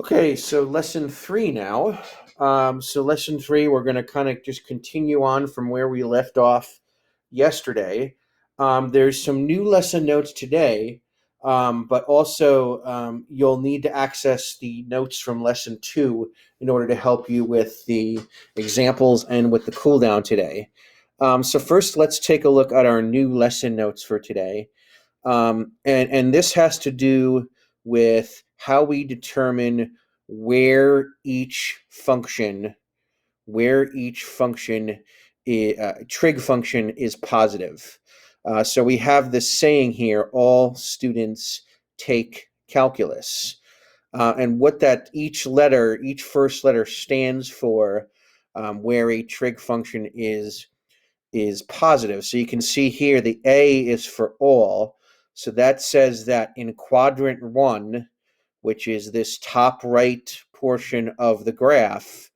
Okay, so lesson three now. So lesson three, we're going to kind of just continue on from where we left off yesterday. There's some new lesson notes today, but also you'll need to access the notes from lesson two in order to help you with the examples and with the cool down today. So first, let's take a look at our new lesson notes for today. And this has to do with how we determine where each function, trig function is positive. So we have this saying here: all students take calculus, and what that each first letter stands for, where a trig function is positive. So you can see here the A is for all. So that says that in quadrant one, which is this top right portion of the graph,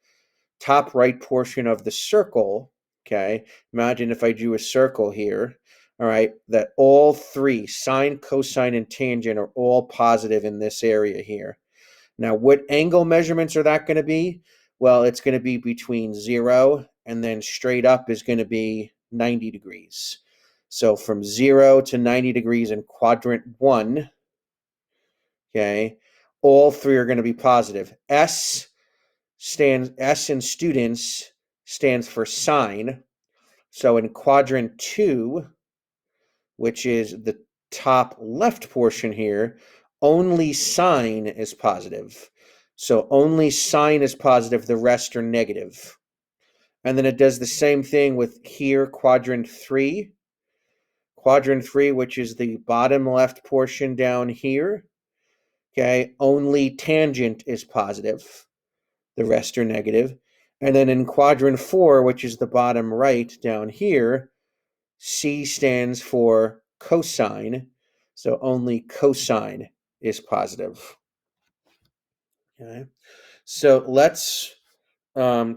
top right portion of the circle, okay, imagine if I drew a circle here, all right, that all three, sine, cosine, and tangent, are all positive in this area here. Now, what angle measurements are that going to be? Well, it's going to be between 0 and then straight up is going to be 90 degrees. So from 0 to 90 degrees in quadrant 1, okay, all three are going to be positive. S in students stands for sine. So in quadrant 2, which is the top left portion here, only sine is positive. So only sine is positive, the rest are negative. And then it does the same thing with here, quadrant 3. Quadrant 3, which is the bottom left portion down here, okay, only tangent is positive, the rest are negative. And then in quadrant 4, which is the bottom right down here, C stands for cosine, so only cosine is positive. Okay, so let's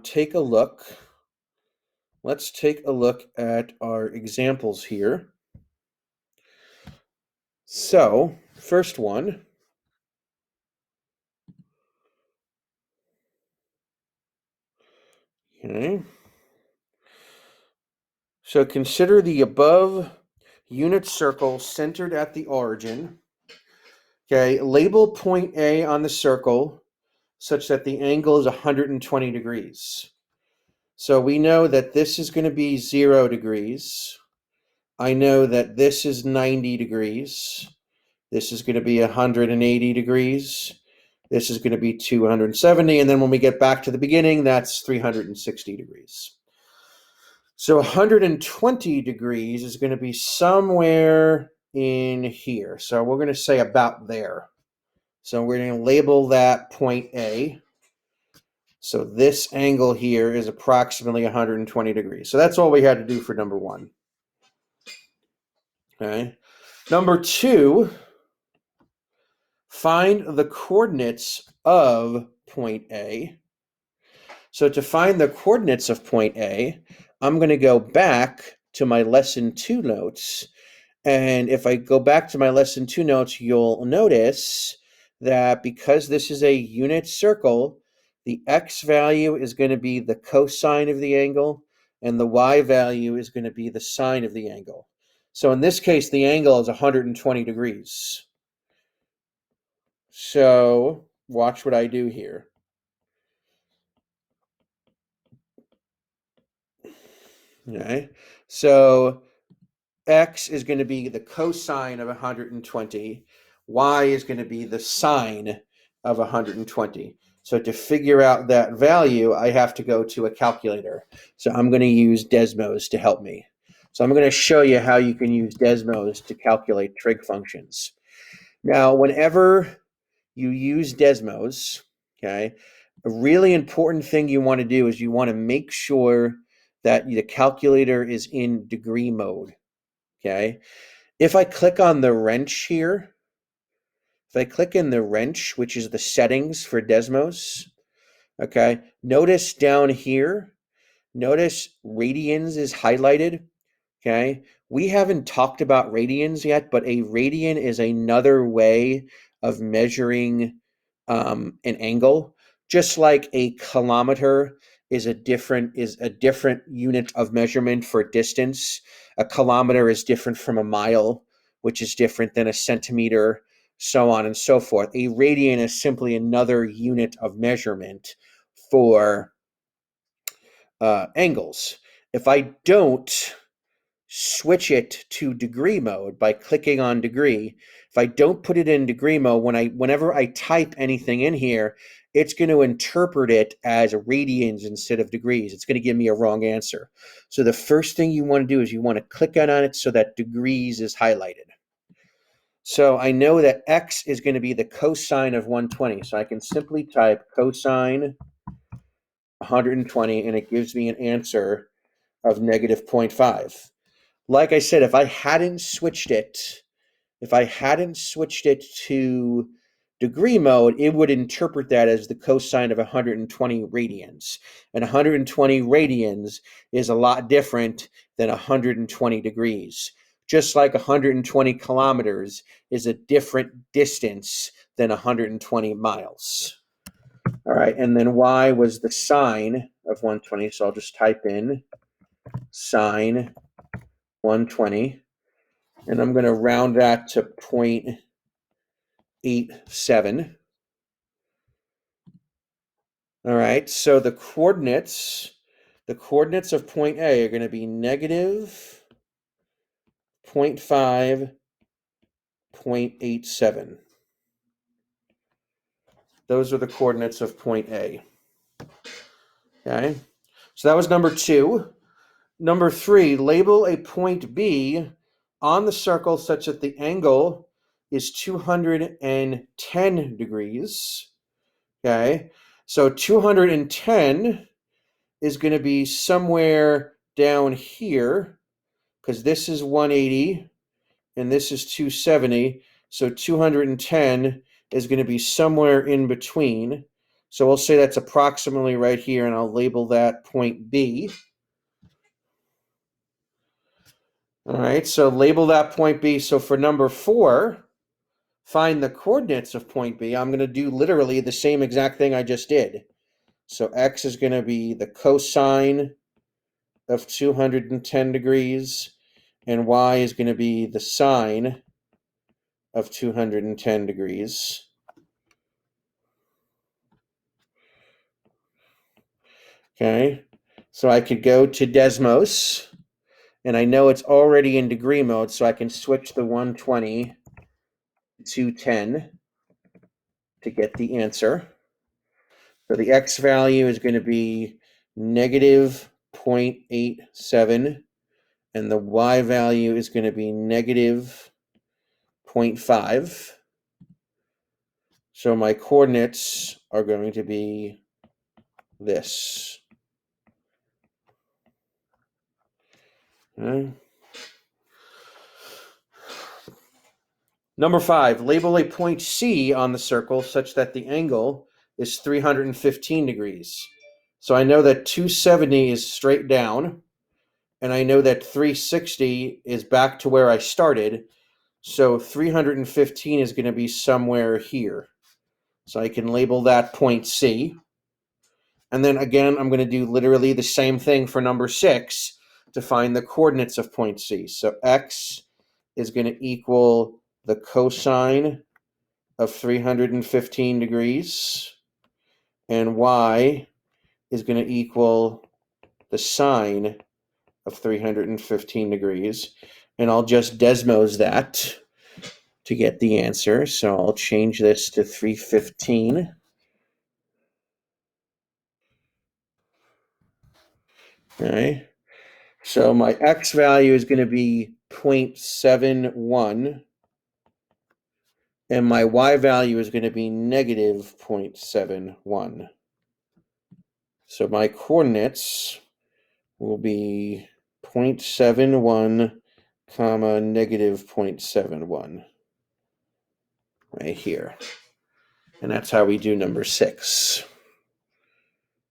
take a look. Let's take a look at our examples here. So, first one. Okay. So consider the above unit circle centered at the origin. Okay, label point A on the circle such that the angle is 120 degrees. So we know that this is going to be 0 degrees. I know that this is 90 degrees. This is going to be 180 degrees. This is going to be 270. And then when we get back to the beginning, that's 360 degrees. So 120 degrees is going to be somewhere in here. So we're going to say about there. So we're going to label that point A. So this angle here is approximately 120 degrees. So that's all we had to do for number one. Okay. Number two, find the coordinates of point A. So to find the coordinates of point A, I'm going to go back to my lesson 2 notes. And if I go back to my lesson 2 notes, you'll notice that because this is a unit circle, the x value is going to be the cosine of the angle, and the y value is going to be the sine of the angle. So in this case, the angle is 120 degrees. So watch what I do here. Okay, so x is going to be the cosine of 120. Y is going to be the sine of 120. So to figure out that value, I have to go to a calculator. So I'm going to use Desmos to help me. So I'm going to show you how you can use Desmos to calculate trig functions. Now, whenever you use Desmos, okay, a really important thing you want to do is you want to make sure that the calculator is in degree mode. Okay, if I click on the wrench here, if I click in the wrench, which is the settings for Desmos, okay, notice down here, notice radians is highlighted. Okay, we haven't talked about radians yet, but a radian is another way of measuring an angle, just like a kilometer is a different unit of measurement for distance. A kilometer is different from a mile, which is different than a centimeter, so on and so forth. A radian is simply another unit of measurement for angles. If I don't switch it to degree mode by clicking on degree, if I don't put it in degree mode, whenever I type anything in here, it's going to interpret it as radians instead of degrees. It's going to give me a wrong answer. So the first thing you want to do is you want to click on it so that degrees is highlighted. So I know that x is going to be the cosine of 120. So I can simply type cosine 120 and it gives me an answer of negative 0.5. Like I said, if I hadn't switched it to degree mode, it would interpret that as the cosine of 120 radians. And 120 radians is a lot different than 120 degrees. Just like 120 kilometers is a different distance than 120 miles. All right, and then y was the sine of 120, so I'll just type in sine 120. And I'm going to round that to 0.87. All right, so the coordinates of point A are going to be negative 0.5, 0.87. Those are the coordinates of point A. Okay, so that was number 2. Number 3, label a point B on the circle such that the angle is 210 degrees. Okay, so 210 is going to be somewhere down here because this is 180 and this is 270. So 210 is going to be somewhere in between. So we'll say that's approximately right here, and I'll label that point B. All right, so label that point B. So for number 4, find the coordinates of point B. I'm going to do literally the same exact thing I just did. So x is going to be the cosine of 210 degrees, and y is going to be the sine of 210 degrees. Okay, so I could go to Desmos, and I know it's already in degree mode, so I can switch the 120 to 10 to get the answer. So the x value is going to be negative 0.87, and the y value is going to be negative 0.5. So my coordinates are going to be this. Okay. Number 5, label a point C on the circle such that the angle is 315 degrees. So I know that 270 is straight down, and I know that 360 is back to where I started. So 315 is going to be somewhere here. So I can label that point C. And then again, I'm going to do literally the same thing for number 6 to find the coordinates of point C. So x is going to equal the cosine of 315 degrees, and y is going to equal the sine of 315 degrees. And I'll just Desmos that to get the answer. So I'll change this to 315. Okay. So my x value is going to be 0.71, and my y value is going to be negative 0.71. So my coordinates will be 0.71, comma, negative 0.71 right here. And that's how we do number 6.